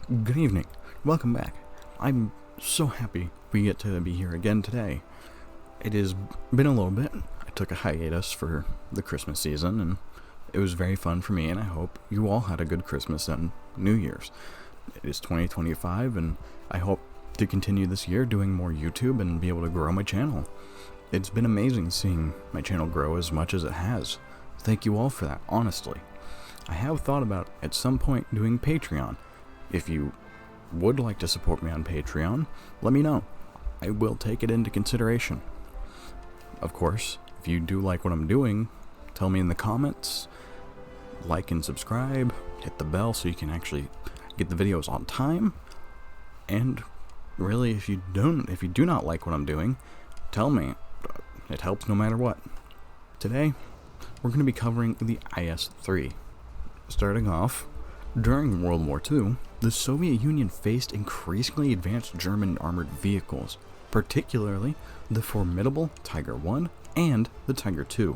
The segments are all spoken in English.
Good evening. Welcome back. I'm so happy we get to be here again today. It has been a little bit. I took a hiatus for the Christmas season, and it was very fun for me, and I hope you all had a good Christmas and New Year's. It is 2025, and I hope to continue this year doing more YouTube and be able to grow my channel. It's been amazing seeing my channel grow as much as it has. Thank you all for that, honestly. I have thought about at some point doing Patreon. If you would like to support me on Patreon, let me know. I will take it into consideration. Of course, if you do like what I'm doing, tell me in the comments, like and subscribe, hit the bell so you can actually get the videos on time. And really, if you do not like what I'm doing, tell me. It helps no matter what. Today, we're going to be covering the IS-3. Starting off, during World War II, the Soviet Union faced increasingly advanced German armored vehicles, particularly the formidable Tiger I and the Tiger II,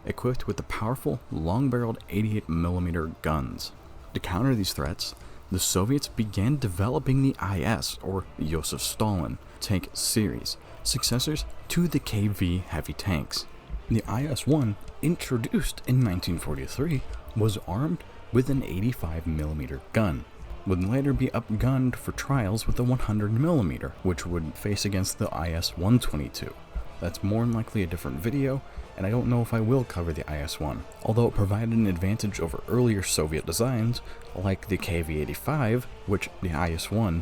equipped with the powerful long-barreled 88mm guns. To counter these threats, the Soviets began developing the IS, or Joseph Stalin, tank series, successors to the KV heavy tanks. The IS-1, introduced in 1943, was armed with an 85mm gun, would later be upgunned for trials with a 100mm, which would face against the IS-122. That's more than likely a different video, and I don't know if I will cover the IS-1. Although it provided an advantage over earlier Soviet designs, like the KV-85, which the IS-1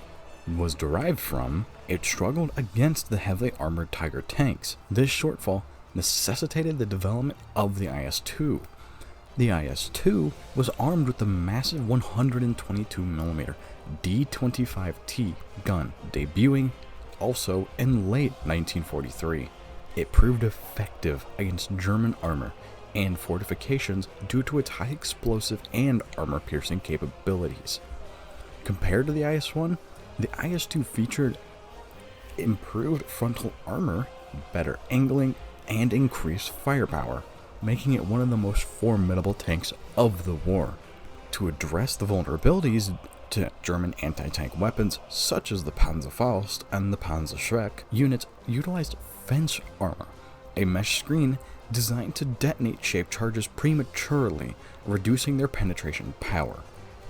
was derived from, it struggled against the heavily armored Tiger tanks. This shortfall necessitated the development of the IS-2. The IS-2 was armed with the massive 122mm D-25T gun, debuting also in late 1943. It proved effective against German armor and fortifications due to its high explosive and armor-piercing capabilities. Compared to the IS-1, the IS-2 featured improved frontal armor, better angling, and increased firepower, making it one of the most formidable tanks of the war. To address the vulnerabilities to German anti-tank weapons, such as the Panzerfaust and the Panzerschreck, units utilized fence armor, a mesh screen designed to detonate shaped charges prematurely, reducing their penetration power,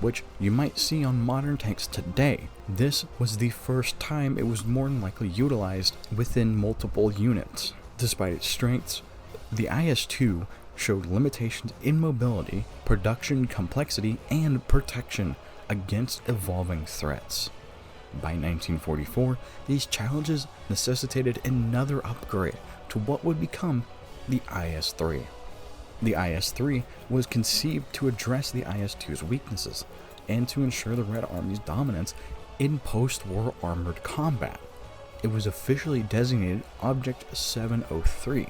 which you might see on modern tanks today. This was the first time it was more than likely utilized within multiple units. Despite its strengths, the IS-2 showed limitations in mobility, production complexity, and protection against evolving threats. By 1944, these challenges necessitated another upgrade to what would become the IS-3. The IS-3 was conceived to address the IS-2's weaknesses and to ensure the Red Army's dominance in post-war armored combat. It was officially designated Object 703,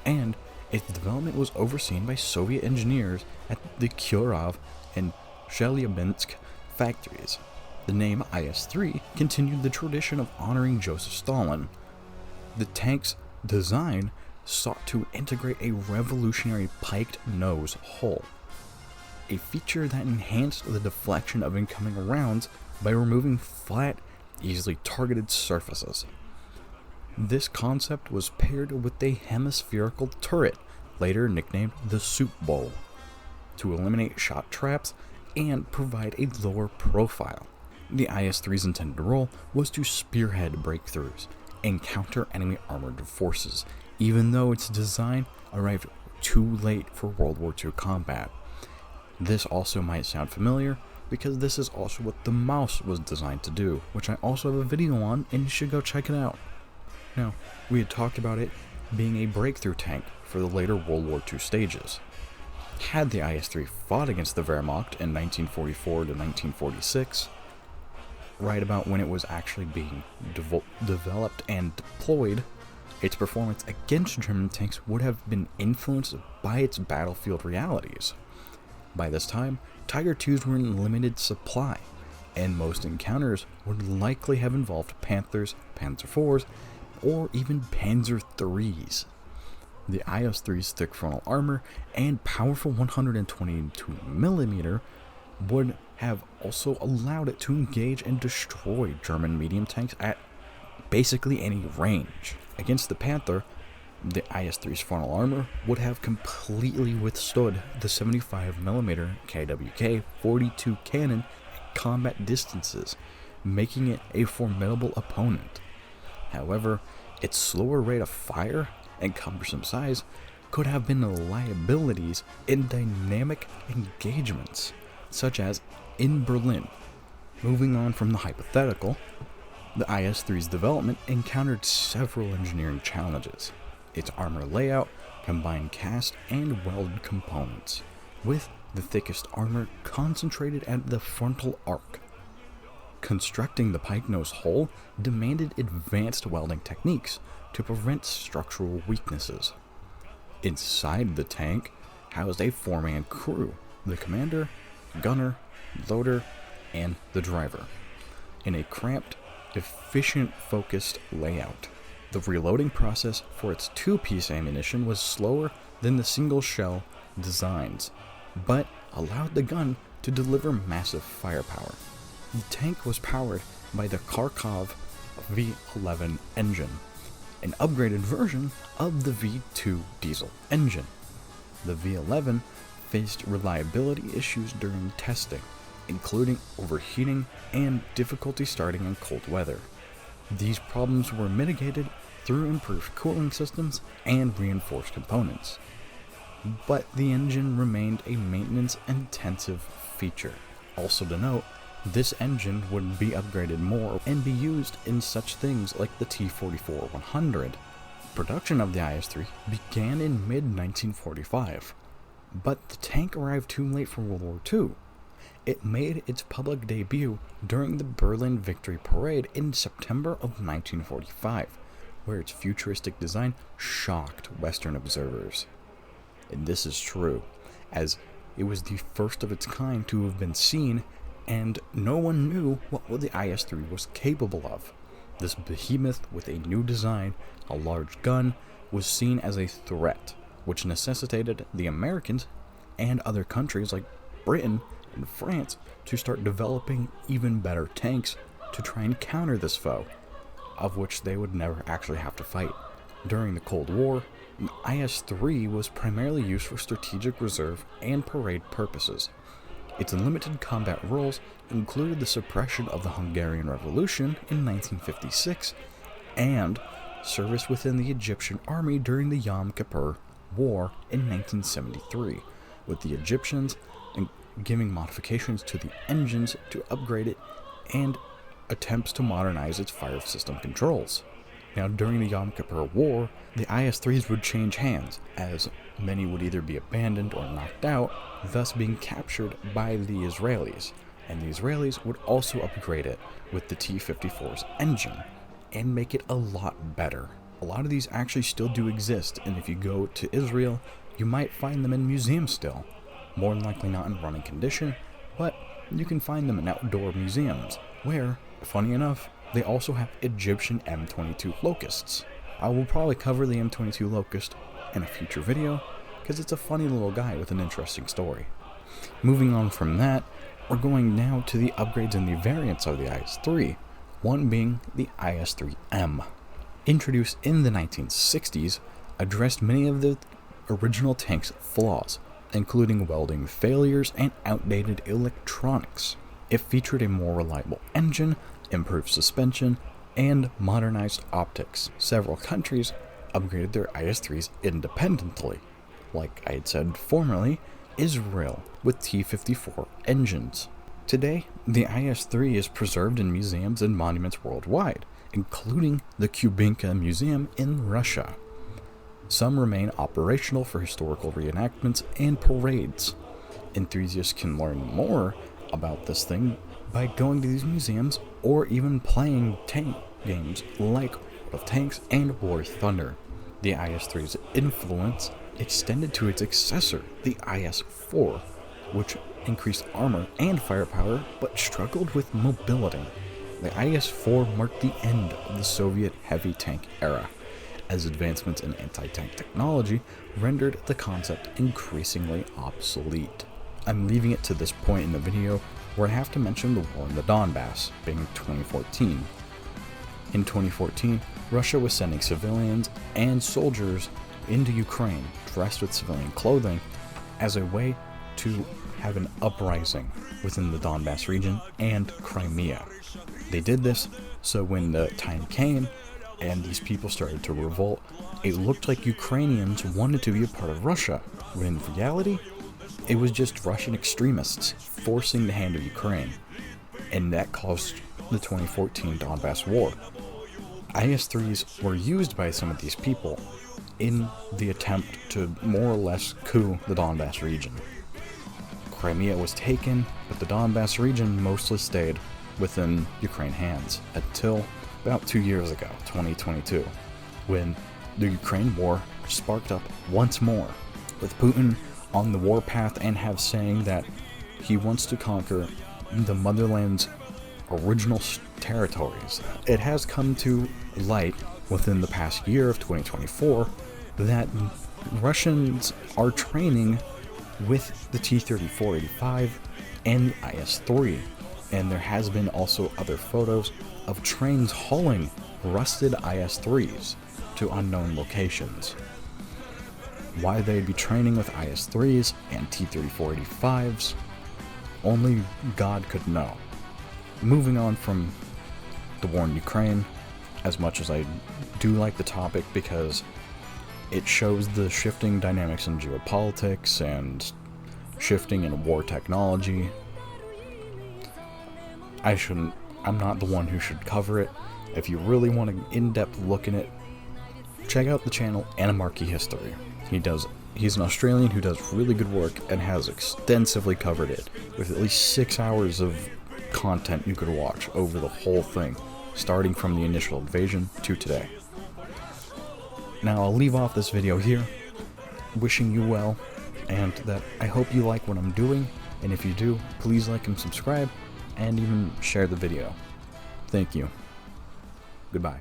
and its development was overseen by Soviet engineers at the Kurov and Chelyabinsk factories. The name IS-3 continued the tradition of honoring Joseph Stalin. The tank's design sought to integrate a revolutionary piked nose hull, a feature that enhanced the deflection of incoming rounds by removing flat, easily targeted surfaces. This concept was paired with a hemispherical turret, later nicknamed the Soup Bowl, to eliminate shot traps and provide a lower profile. The IS-3's intended role was to spearhead breakthroughs and counter enemy armored forces, even though its design arrived too late for World War II combat. This also might sound familiar, because this is also what the Mouse was designed to do, which I also have a video on, and you should go check it out. Now, we had talked about it being a breakthrough tank for the later World War II stages. Had the IS-3 fought against the Wehrmacht in 1944 to 1946, right about when it was actually being developed and deployed, its performance against German tanks would have been influenced by its battlefield realities. By this time, Tiger IIs were in limited supply, and most encounters would likely have involved Panthers, Panzer IVs, or even Panzer IIIs. The IS-3's thick frontal armor and powerful 122mm would have also allowed it to engage and destroy German medium tanks at basically any range. Against the Panther, the IS-3's frontal armor would have completely withstood the 75mm KWK-42 cannon at combat distances, making it a formidable opponent. However, its slower rate of fire and cumbersome size could have been liabilities in dynamic engagements, such as in Berlin. Moving on from the hypothetical, the IS-3's development encountered several engineering challenges. Its armor layout combined cast and welded components, with the thickest armor concentrated at the frontal arc. Constructing the pike nose hull demanded advanced welding techniques to prevent structural weaknesses. Inside the tank housed a four-man crew: the commander, gunner, loader, and the driver, in a cramped, efficient, focused layout. The reloading process for its two-piece ammunition was slower than the single-shell designs, but allowed the gun to deliver massive firepower. The tank was powered by the Kharkov V11 engine, an upgraded version of the V2 diesel engine. The V11 faced reliability issues during testing, including overheating and difficulty starting in cold weather. These problems were mitigated through improved cooling systems and reinforced components, but the engine remained a maintenance-intensive feature. Also to note, this engine would be upgraded more and be used in such things like the T-44-100. Production of the IS-3 began in mid-1945, but the tank arrived too late for World War II. It made its public debut during the Berlin Victory Parade in September of 1945, where its futuristic design shocked Western observers. And this is true, as it was the first of its kind to have been seen, and no one knew what the IS-3 was capable of. This behemoth with a new design, a large gun, was seen as a threat, which necessitated the Americans and other countries like Britain and France to start developing even better tanks to try and counter this foe, of which they would never actually have to fight. During the Cold War, the IS-3 was primarily used for strategic reserve and parade purposes. Its limited combat roles included the suppression of the Hungarian Revolution in 1956 and service within the Egyptian army during the Yom Kippur War in 1973, with the Egyptians giving modifications to the engines to upgrade it and attempts to modernize its fire system controls. Now, during the Yom Kippur War, the IS-3s would change hands, as many would either be abandoned or knocked out, thus being captured by the Israelis, and the Israelis would also upgrade it with the T-54's engine and make it a lot better. A lot of these actually still do exist, and if you go to Israel, you might find them in museums still. More than likely not in running condition, but you can find them in outdoor museums, where, funny enough, they also have Egyptian M22 Locusts. I will probably cover the M22 Locust in a future video, because it's a funny little guy with an interesting story. Moving on from that, we're going now to the upgrades and the variants of the IS-3, one being the IS-3M. Introduced in the 1960s, addressed many of the original tank's flaws, including welding failures and outdated electronics. It featured a more reliable engine, improved suspension, and modernized optics. Several countries upgraded their IS-3s independently. Like I had said formerly, Israel with T-54 engines. Today, the IS-3 is preserved in museums and monuments worldwide, including the Kubinka Museum in Russia. Some remain operational for historical reenactments and parades. Enthusiasts can learn more about this thing by going to these museums or even playing tank games like World of Tanks and War Thunder. The IS-3's influence extended to its successor, the IS-4, which increased armor and firepower but struggled with mobility. The IS-4 marked the end of the Soviet heavy tank era, as advancements in anti-tank technology rendered the concept increasingly obsolete. I'm leaving it to this point in the video where I have to mention the war in the Donbass, being 2014. In 2014, Russia was sending civilians and soldiers into Ukraine dressed with civilian clothing as a way to have an uprising within the Donbass region and Crimea. They did this so when the time came and these people started to revolt, it looked like Ukrainians wanted to be a part of Russia, when in reality, it was just Russian extremists forcing the hand of Ukraine, and that caused the 2014 Donbass War. IS-3s were used by some of these people in the attempt to more or less coup the Donbass region. Crimea was taken, but the Donbass region mostly stayed within Ukraine hands until about 2 years ago, 2022, when the Ukraine war sparked up once more, with Putin on the warpath and have saying that he wants to conquer the motherland's original territories. It has come to light within the past year of 2024 that Russians are training with the T-34-85 and the IS-3, and there has been also other photos of trains hauling rusted IS-3s to unknown locations. Why they'd be training with IS-3s and T-34-85s, only God could know. Moving on from the war in Ukraine, as much as I do like the topic because it shows the shifting dynamics in geopolitics and shifting in war technology, I'm not the one who should cover it. If you really want an in-depth look in it, check out the channel Animarchy History. He's an Australian who does really good work and has extensively covered it, with at least 6 hours of content you could watch over the whole thing, starting from the initial invasion to today. Now I'll leave off this video here, wishing you well, and that I hope you like what I'm doing, and if you do, please like and subscribe, and even share the video. Thank you. Goodbye.